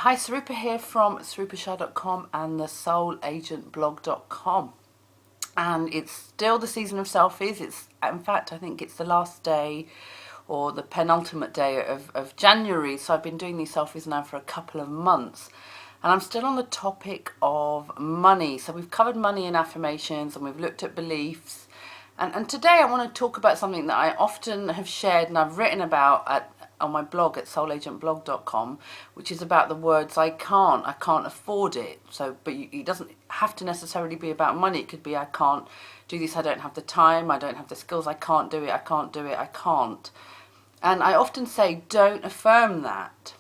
Hi, Sarupa here from sarupashah.com and the soulagentblog.com. And it's still the season of selfies. In fact, I think it's the last day or the penultimate day of January. So I've been doing these selfies now for a couple of months. And I'm still on the topic of money. So we've covered money in affirmations and we've looked at beliefs. And today I want to talk about something that I often have shared and I've written about on my blog at soulagentblog.com, which is about the words I can't afford it. So, but it doesn't have to necessarily be about money. It could be I can't do this, I don't have the time, I don't have the skills, I can't do it, I can't do it, I can't. And I often say don't affirm that.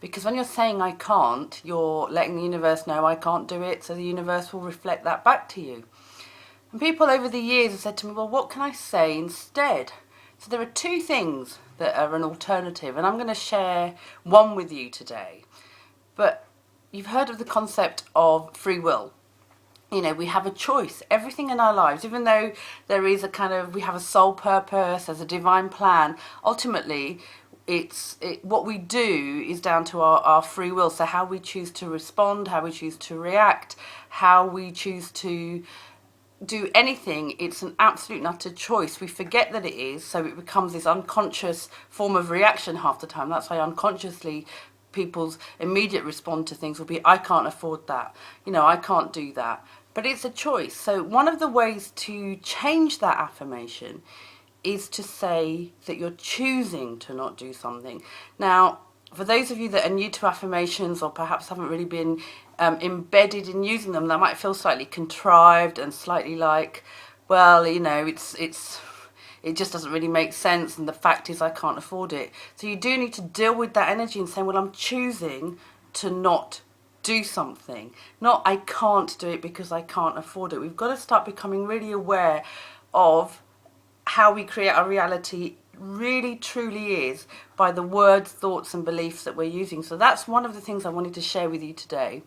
Because when you're saying I can't, you're letting the universe know I can't do it, so the universe will reflect that back to you. And people over the years have said to me, well, what can I say instead? So there are two things that are an alternative, and I'm going to share one with you today. But you've heard of the concept of free will. You know, we have a choice. Everything in our lives, even though there is we have a soul purpose, there's a divine plan, ultimately what we do is down to our free will. So how we choose to respond, how we choose to react, how we choose to do anything, it's an absolute and utter choice. We forget that it is, so it becomes this unconscious form of reaction half the time. That's why unconsciously people's immediate response to things will be, I can't afford that, I can't do that. But it's a choice. So one of the ways to change that affirmation is to say that you're choosing to not do something. Now, for those of you that are new to affirmations or perhaps haven't really been embedded in using them, that might feel slightly contrived and slightly like, well, it just doesn't really make sense, and the fact is I can't afford it. So you do need to deal with that energy and say, well, I'm choosing to not do something. Not I can't do it because I can't afford it. We've got to start becoming really aware of how we create our reality really truly is by the words, thoughts and beliefs that we're using. So that's one of the things I wanted to share with you today.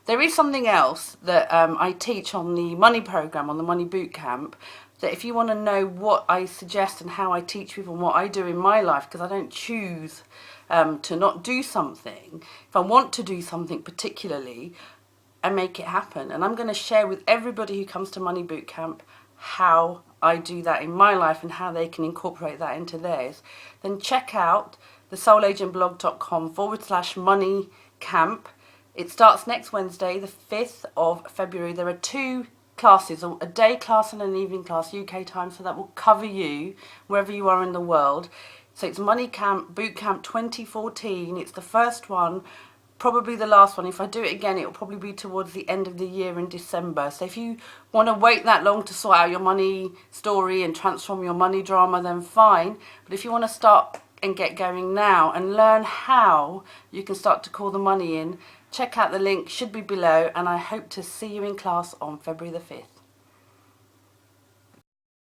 There is something else that I teach on the money program, on the money boot camp, that if you want to know what I suggest and how I teach people and what I do in my life, because I don't choose to not do something. If I want to do something particularly, I make it happen. And I'm going to share with everybody who comes to Money Boot Camp how I do that in my life and how they can incorporate that into theirs. Then check out the soulagentblog.com/money camp. It starts next Wednesday, the 5th of February. There are two classes, a day class and an evening class, UK time, so that will cover you wherever you are in the world. So it's Money Camp Boot Camp 2014. It's the first one, probably the last one. If I do it again, it will probably be towards the end of the year in December. So if you want to wait that long to sort out your money story and transform your money drama, then fine. But if you want to start and get going now and learn how you can start to call the money in, check out the link, should be below, and I hope to see you in class on February the 5th.